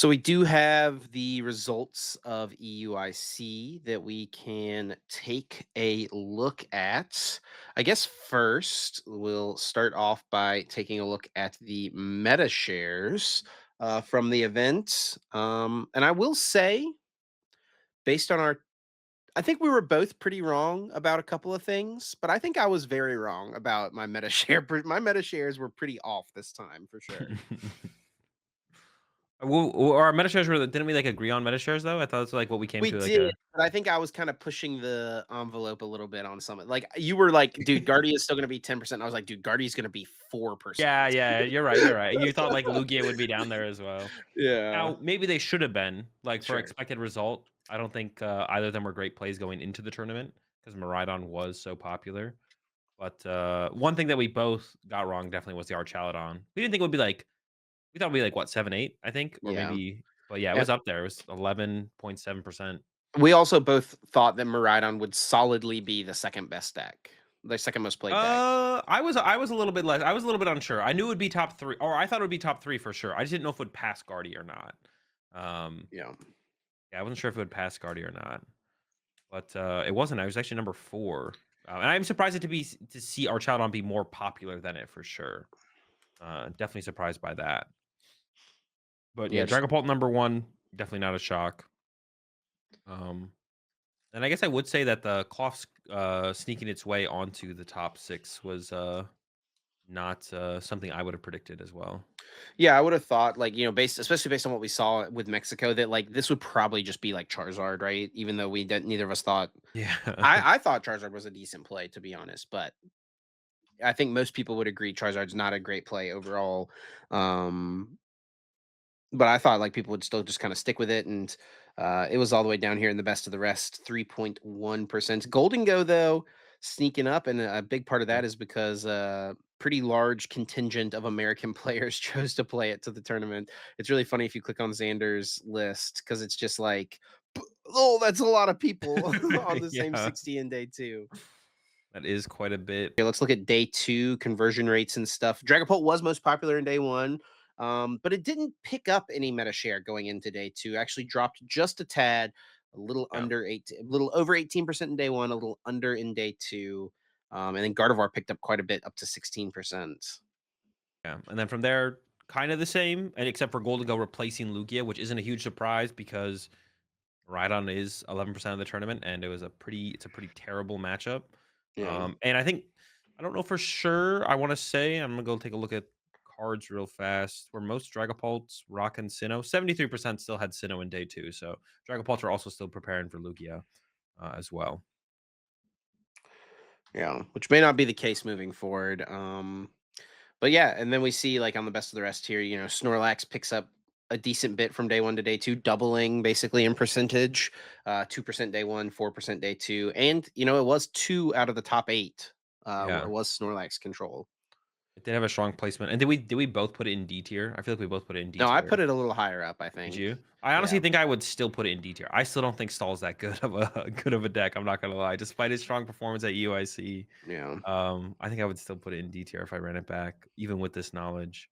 So we do have the results of EUIC that we can take a look at. I guess first we'll start off by taking a look at the meta shares from the event. And I will say, based on I think we were both pretty wrong about a couple of things, but I think I was very wrong about my meta share. My meta shares were pretty off this time for sure. Well, our meta shares were didn't we, like, agree on meta shares, though? I thought that's, like, what we came We to, like, did, a but I think I was kinda pushing the envelope a little bit on some like, you were like, "Dude, Guardy is still gonna be 10%." I was like, "Dude, Guardy is gonna be Yeah, 4%." yeah, you're right, and you thought, like, Lugia would be down there as well. Yeah, Now, maybe they should have been, like, for sure. expected result. I don't think, either of them were great plays going into the tournament because Miraidon was so popular, but, one thing that we both got wrong definitely was the Archaludon. We didn't think it would be, like we thought it would be, like, what, 7, 8, I think, or Yeah. maybe but, yeah, it And was up there. It was 11.7%. we also both thought that Miraidon would solidly be the 2nd best deck, the 2nd most played deck. I was a little bit less I was a little bit unsure. I knew it would be top 3, or I thought it would be top 3 for sure. I just didn't know if it would pass Guardy or not. Um, Yeah. yeah, I wasn't sure if it would pass Guardy or not, but, it wasn't. I was actually number 4. And I'm surprised it to see Archaludon be more popular than it for sure. Definitely surprised by that. But, Yeah, yeah, just Dragapult number 1, definitely not a shock. Um, and I guess I would say that the Cloth, sneaking its way onto the top 6 was, not, something I would have predicted as well. yeah, I would've thought, like, based especially based on what we saw with Mexico, that, like, this would probably just be, like, Charizard, right? Even though we didn't neither of us thought Yeah. I thought Charizard was a decent play, to be honest, but I think most people would agree Charizard's not a great play overall. Um, but I thought like people would still just kind of stick with it, and it was all the way down here in the best of the rest, 3.1%. Golden Go though sneaking up, and a big part of Yeah. that is because pretty large contingent of American players chose to play it to the tournament. It's really funny if you click on Xander's list because it's just like, oh, that's a lot of people on the same Yeah. 60 in day two. That is quite a bit. Okay, let's look at day two conversion rates and stuff. Dragapult was most popular in day one, but it didn't pick up any meta share going into day two. Actually, dropped just a tad, a little Yeah. under eight, a little over 18% in day one, a little under in day two, and then Gardevoir picked up quite a bit, up to 16%. Yeah. And then from there, kind of the same, and except for Golden Go replacing Lugia, which isn't a huge surprise because Rhydon is 11% of the tournament, and it's a pretty terrible matchup. Yeah, And I don't know for sure. I want to say I'm gonna go take a look at cards real fast. Where most Dragapults rocking Sinnoh, 73% still had Sinnoh in day two, so Dragapults are also still preparing for Lugia as well. yeah, which may not be the case moving forward. But yeah, and then we see like on the best of the rest here, Snorlax picks up a decent bit from day one to day two, doubling basically in percentage. 2% day one, 4% day two. And it was two out of the top eight where Yeah, it was Snorlax control. it did have a strong placement. And did we both put it in D tier? I feel like we both put it in D No, I tier. put it a little higher up, I Did think. you? I honestly Yeah. think I would still put it in D tier. I still don't think Stall's that good of a good of a deck. I'm not gonna lie. Despite his strong performance at UIC, Yeah. I think I would still put it in D tier if I ran it back, even with this knowledge.